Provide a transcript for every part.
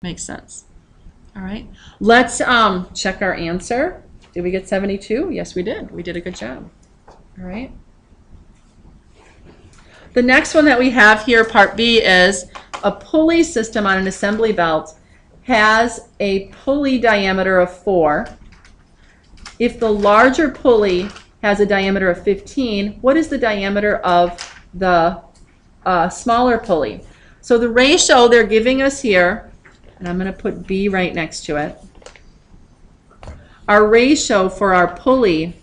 Makes sense. All right. Let's check our answer. Did we get 72? Yes, we did. We did a good job. All right. The next one that we have here, part B, is a pulley system on an assembly belt has a pulley diameter of 4. If the larger pulley has a diameter of 15, what is the diameter of the smaller pulley? So the ratio they're giving us here, and I'm going to put B right next to it, our ratio for our pulley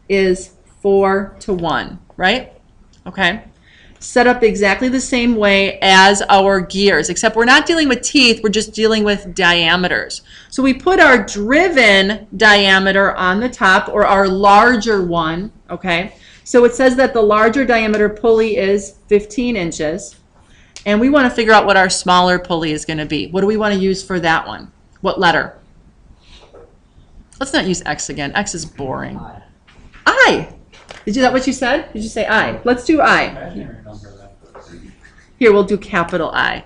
is 4:1, right? Okay. Set up exactly the same way as our gears, except we're not dealing with teeth, we're just dealing with diameters. So we put our driven diameter on the top, or our larger one, okay? So it says that the larger diameter pulley is 15 inches, and we want to figure out what our smaller pulley is going to be. What do we want to use for that one? What letter? Let's not use X again. X is boring. I. Is that what you said? Did you say I? Let's do I. Here, we'll do capital I.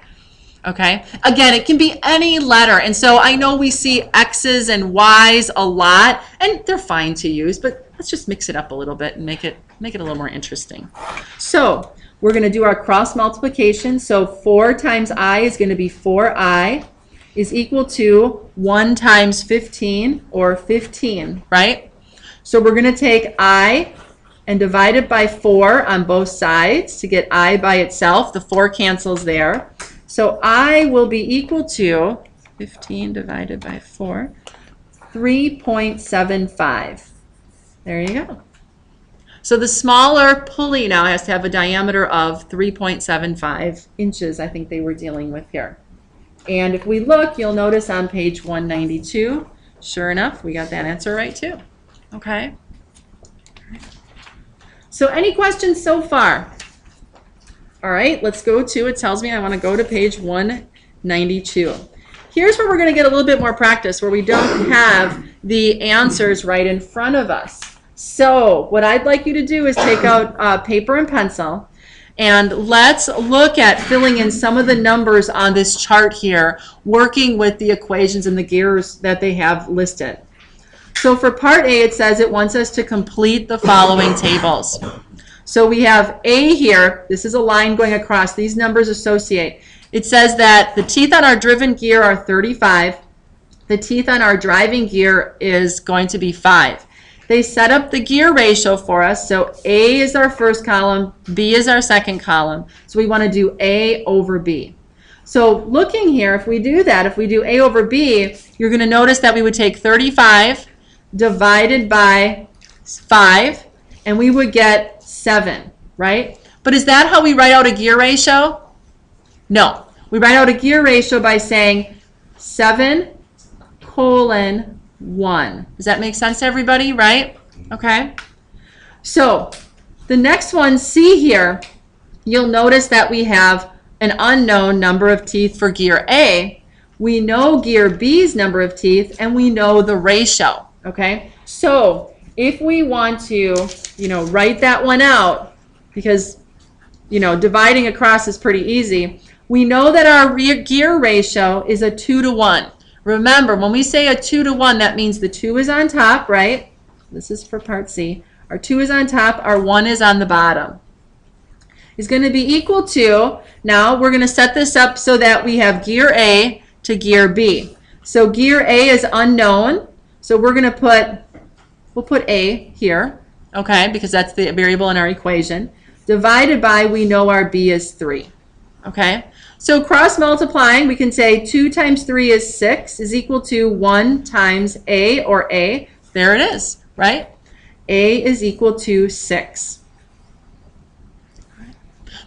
Okay? Again, it can be any letter. And so I know we see X's and Y's a lot, and they're fine to use, but let's just mix it up a little bit and make it a little more interesting. So we're going to do our cross multiplication. So 4 times I is going to be 4I is equal to 1 times 15, or 15, right? So we're going to take I and divide it by 4 on both sides to get I by itself. The 4 cancels there. So I will be equal to 15 divided by 4, 3.75. There you go. So the smaller pulley now has to have a diameter of 3.75 inches, I think they were dealing with here. And if we look, you'll notice on page 192, sure enough, we got that answer right too. Okay? So any questions so far? All right, let's go to, it tells me I want to go to page 192. Here's where we're going to get a little bit more practice, where we don't have the answers right in front of us. So what I'd like you to do is take out paper and pencil, and let's look at filling in some of the numbers on this chart here, working with the equations and the gears that they have listed. So for part A, it says it wants us to complete the following tables. So we have A here. This is a line going across. These numbers associate. It says that the teeth on our driven gear are 35. The teeth on our driving gear is going to be 5. They set up the gear ratio for us. So A is our first column, B is our second column. So we want to do A over B. So looking here, if we do that, if we do A over B, you're going to notice that we would take 35 divided by 5, and we would get 7, right? But is that how we write out a gear ratio? No. We write out a gear ratio by saying 7:1. Does that make sense to everybody, right? Okay. So the next one, C here, you'll notice that we have an unknown number of teeth for gear A. We know gear B's number of teeth, and we know the ratio. Okay, so if we want to, write that one out, because, dividing across is pretty easy, we know that our gear ratio is a 2:1. Remember, when we say a 2:1, that means the 2 is on top, right? This is for part C. Our 2 is on top, our 1 is on the bottom. Is going to be equal to, now we're going to set this up so that we have gear A to gear B. So gear A is unknown. So we're going to we'll put A here, okay, because that's the variable in our equation. Divided by, we know our B is 3, okay? So cross multiplying, we can say 2 times 3 is 6 is equal to 1 times A, or A. There it is, right? A is equal to 6.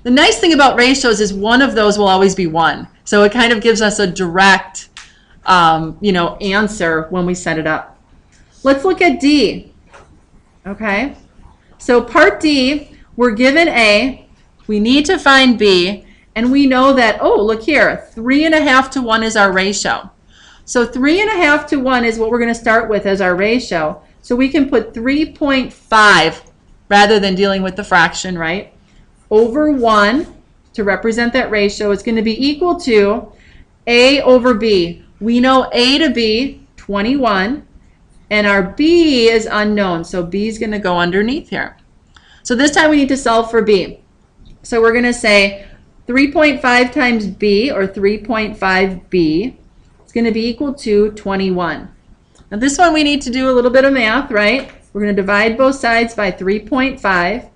The nice thing about ratios is one of those will always be 1. So it kind of gives us a direct answer when we set it up. Let's look at D. Okay, so part D, we're given A, we need to find B, and we know that, oh, look here, 3.5 to 1 is our ratio. So 3.5 to 1 is what we're going to start with as our ratio. So we can put 3.5 rather than dealing with the fraction, right? Over 1 to represent that ratio is going to be equal to A over B. We know A to be 21, and our B is unknown, so B is going to go underneath here. So this time we need to solve for B. So we're going to say 3.5 times B, or 3.5B, is going to be equal to 21. Now this one we need to do a little bit of math, right? We're going to divide both sides by 3.5.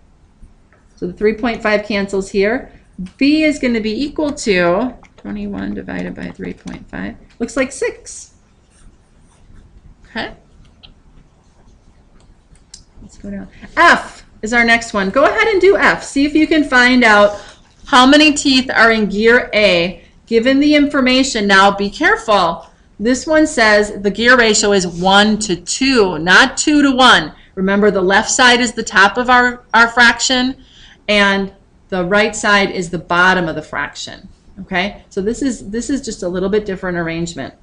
So the 3.5 cancels here. B is going to be equal to 21 divided by 3.5. Looks like 6. Okay. Let's go down. F is our next one. Go ahead and do F. See if you can find out how many teeth are in gear A given the information. Now be careful. This one says the gear ratio is 1 to 2, not 2 to 1. Remember, the left side is the top of our fraction, and the right side is the bottom of the fraction. Okay, so this is just a little bit different arrangement.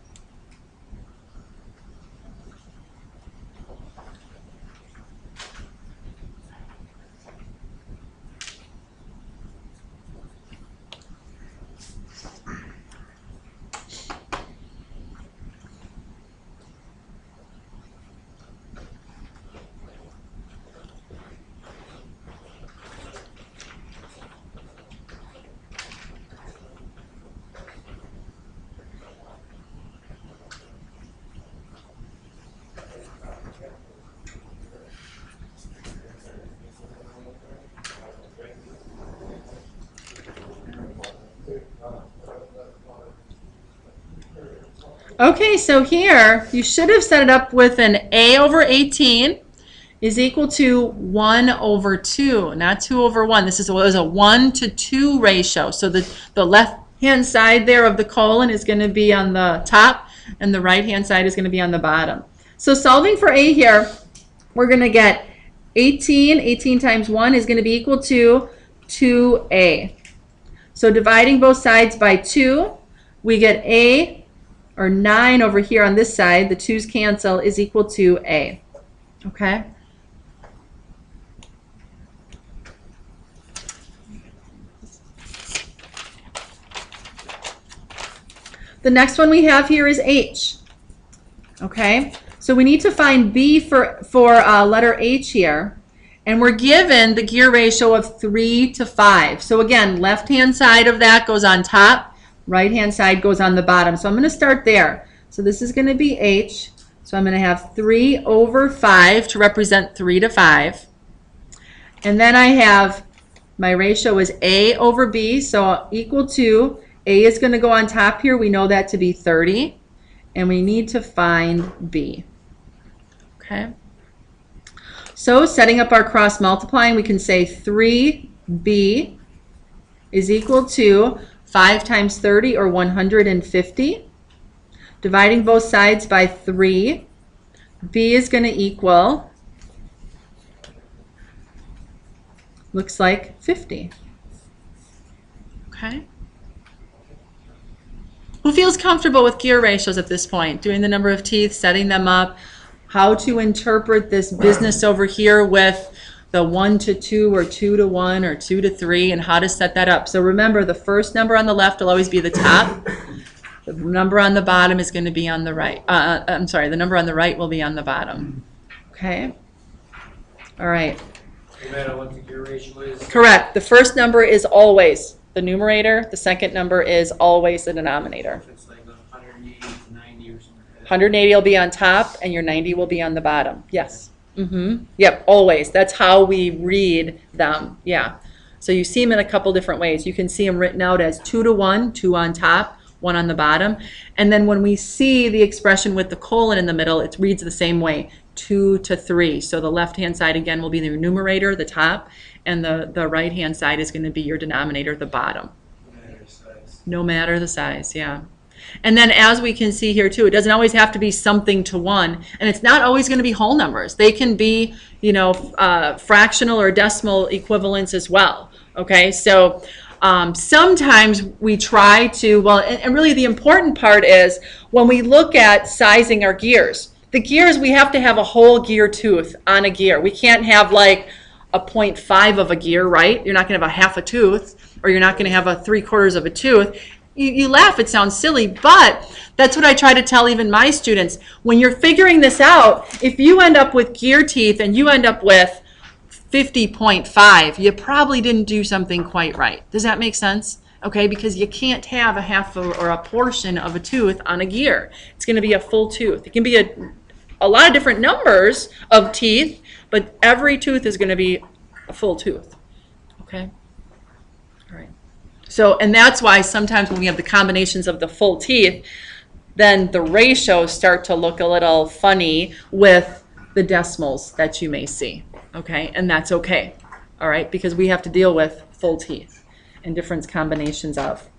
Okay, so here you should have set it up with an A over 18 is equal to 1 over 2, not 2 over 1. This was a 1 to 2 ratio. So the left-hand side there of the colon is going to be on the top, and the right-hand side is going to be on the bottom. So solving for A here, we're going to get 18. 18 times 1 is going to be equal to 2A. So dividing both sides by 2, we get A, or 9 over here on this side, the 2's cancel, is equal to A. Okay? The next one we have here is H. Okay? So we need to find B for letter H here. And we're given the gear ratio of 3 to 5. So again, left-hand side of that goes on top. Right-hand side goes on the bottom. So I'm going to start there. So this is going to be H. So I'm going to have 3 over 5 to represent 3 to 5. And then I have, my ratio is A over B, so equal to, A is going to go on top here. We know that to be 30. And we need to find B. Okay. So setting up our cross multiplying, we can say 3B is equal to 5 times 30, or 150. Dividing both sides by 3, B is going to equal, looks like 50. Okay. Who feels comfortable with gear ratios at this point? Doing the number of teeth, setting them up, how to interpret this business over here with the 1 to 2 or 2 to 1 or 2 to 3, and how to set that up. So remember, the first number on the left will always be the top. The number on the bottom is going to be on the right. I'm sorry, the number on the right will be on the bottom. Okay? All right. No matter what the gear ratio is? Correct. The first number is always the numerator. The second number is always the denominator. It's like 180 to 90 or something like that. 180 will be on top, and your 90 will be on the bottom. Yes. Yep, always. That's how we read them. Yeah. So you see them in a couple different ways. You can see them written out as 2 to 1, 2 on top, 1 on the bottom. And then when we see the expression with the colon in the middle, it reads the same way, 2 to 3. So the left-hand side, again, will be the numerator, the top, and the right-hand side is going to be your denominator, the bottom. No matter the size. No matter the size, yeah. And then as we can see here too, it doesn't always have to be something to 1, and it's not always going to be whole numbers. They can be, you know, fractional or decimal equivalents as well. Okay, so sometimes we try to, well, and really the important part is when we look at sizing our gears. The gears, we have to have a whole gear tooth on a gear. We can't have like a 0.5 of a gear, right? You're not going to have a half a tooth, or you're not going to have a 3/4 of a tooth. You laugh, it sounds silly, but that's what I try to tell even my students. When you're figuring this out, if you end up with gear teeth and you end up with 50.5, you probably didn't do something quite right. Does that make sense? Okay, because you can't have a half or a portion of a tooth on a gear. It's going to be a full tooth. It can be a lot of different numbers of teeth, but every tooth is going to be a full tooth. Okay? All right. So, and that's why sometimes when we have the combinations of the full teeth, then the ratios start to look a little funny with the decimals that you may see. Okay? And that's okay. All right? Because we have to deal with full teeth and different combinations of.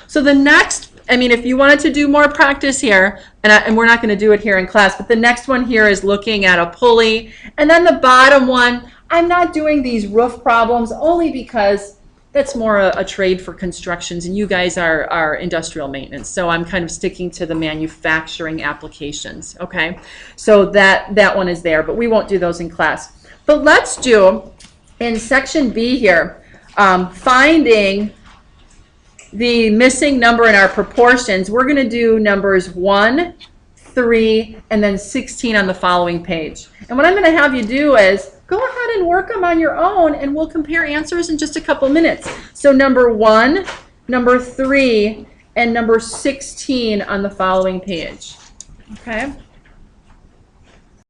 So the next, I mean, if you wanted to do more practice here, and we're not going to do it here in class, but the next one here is looking at a pulley. And then the bottom one, I'm not doing these roof problems only because that's more a trade for constructions, and you guys are industrial maintenance. So I'm kind of sticking to the manufacturing applications, okay? So that one is there, but we won't do those in class. But let's do, in section B here, finding the missing number in our proportions. We're going to do numbers 1, 3, and then 16 on the following page. And what I'm going to have you do is go ahead and work them on your own, and we'll compare answers in just a couple minutes. So number 1, number 3, and number 16 on the following page. Okay?